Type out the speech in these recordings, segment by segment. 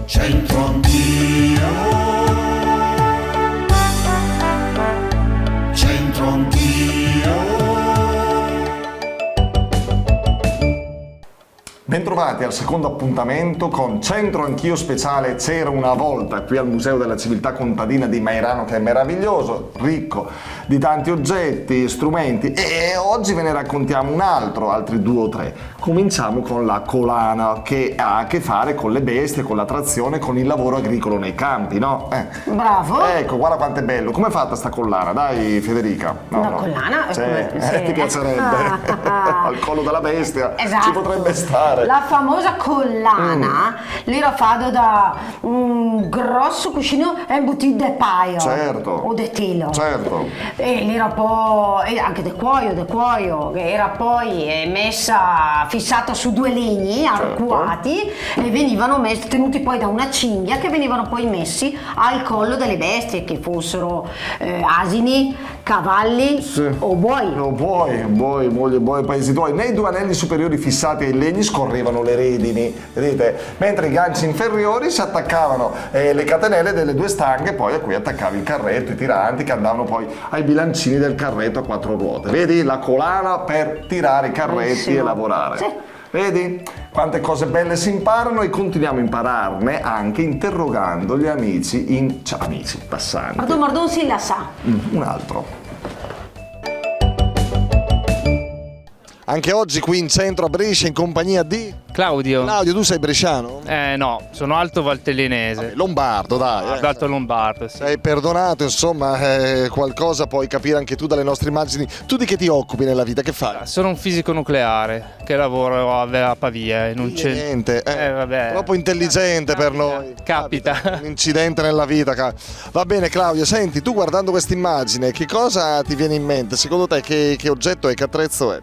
C'entro anch'io, c'entro anch'io. Bentrovati al secondo appuntamento con C'entro Anch'io speciale C'era una volta, qui al Museo della Civiltà Contadina di Mairano, che è meraviglioso, ricco di tanti oggetti, strumenti, e oggi ve ne raccontiamo altri 2 o 3. Cominciamo con la collana, che ha a che fare con le bestie, con la trazione, con il lavoro agricolo nei campi, no? Bravo! Ecco, guarda quanto è bello. Come è fatta sta collana? Dai, Federica. Una collana? Sì. Ti piacerebbe? Al collo della bestia. Esatto. Ci potrebbe stare. La famosa collana l'era fatta da un grosso cuscino imbutito di paio. Certo. O di telo. Certo. E l'era poi, anche di cuoio, che era poi fissata su 2 legni arcuati, e venivano tenuti poi da una cinghia, che venivano poi messi al collo delle bestie, che fossero asini, cavalli o buoi. Buoi, paesi tuoi. Nei 2 anelli superiori fissati ai legni scorrevano le redini, vedete? Mentre i ganci inferiori si attaccavano le catenelle delle 2 stanghe, poi a cui attaccavi il carretto, i tiranti che andavano poi ai bilancini del carretto a 4 ruote. Vedi? La collana per tirare i carretti e lavorare. Sì. Vedi? Quante cose belle si imparano, e continuiamo a impararne anche interrogando gli amici passanti. Pardon, si la sa. Un altro. Anche oggi qui in centro a Brescia in compagnia di Claudio. Claudio. Tu sei bresciano? No, sono alto valtellinese. Vabbè, lombardo, dai. Alto lombardo, sì. Sei perdonato, insomma, qualcosa puoi capire anche tu dalle nostre immagini. Tu di che ti occupi nella vita? Che fai? Sono un fisico nucleare che lavoro a Pavia in un centro. Niente, vabbè. troppo intelligente per noi. Capita. Un incidente nella vita. Va bene, Claudio, senti, tu guardando questa immagine, che cosa ti viene in mente? Secondo te che oggetto è, che attrezzo è?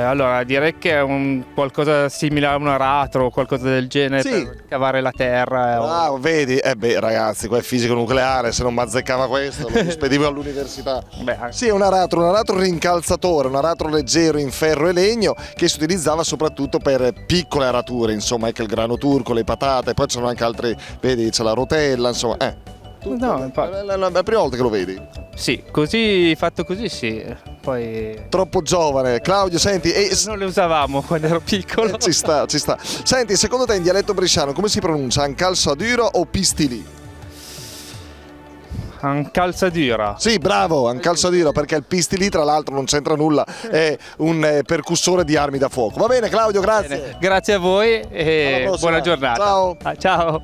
Allora, direi che è un qualcosa simile a un aratro o qualcosa del genere, Sì. per cavare la terra. Ah, vedi? Ragazzi, qua è fisico nucleare, se non mi azzeccava questo lo spedivo all'università. Sì, è un aratro rincalzatore, un aratro leggero in ferro e legno, che si utilizzava soprattutto per piccole arature, insomma, anche il grano turco, le patate, poi c'erano anche altri, vedi, c'è la rotella, insomma. È la prima volta che lo vedi? Sì, così, fatto così sì. Poi Troppo giovane. Claudio, senti, non le usavamo quando ero piccolo. ci sta. Senti, secondo te in dialetto bresciano come si pronuncia? Ancalzaduro o pistilì? Ancalzadura. Sì, bravo, ancalzaduro, perché il pistilì tra l'altro non c'entra nulla, è un percussore di armi da fuoco. Va bene, Claudio, grazie. Bene, grazie a voi e buona giornata. Ciao. Ciao.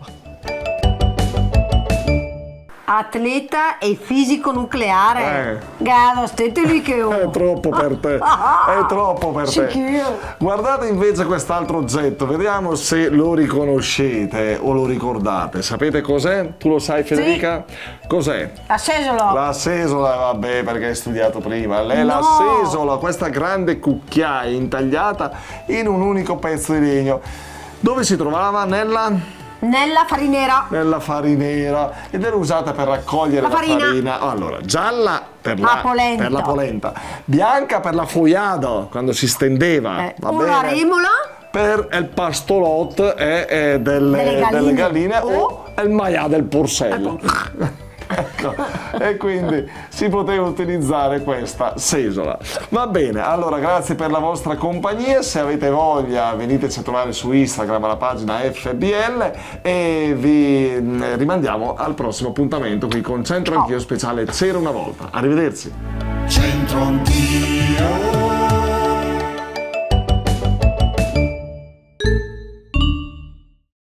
Atleta e fisico nucleare. Gado, state lì che È troppo per te, è troppo per te. Sicuro. Guardate invece quest'altro oggetto, vediamo se lo riconoscete o lo ricordate. Sapete cos'è? Tu lo sai, Federica? Cos'è? La sesola. La sesola, vabbè, perché hai studiato prima. È la No. sesola, questa grande cucchiaia intagliata in un unico pezzo di legno. Dove si trovava? Nella farinera. Nella farinera, ed era usata per raccogliere La la farina. farina. Allora, gialla per La polenta. per la polenta, bianca per la fogliado, quando si stendeva, va Una bene? remola. Per il pastolot delle galline o il maià del porcello. Ecco, e quindi si poteva utilizzare questa sesola. Va bene, allora grazie per la vostra compagnia. Se avete voglia veniteci a trovare su Instagram alla pagina FBL, e vi rimandiamo al prossimo appuntamento qui con C'entro Anch'io speciale C'era una volta. Arrivederci. C'entro anch'io.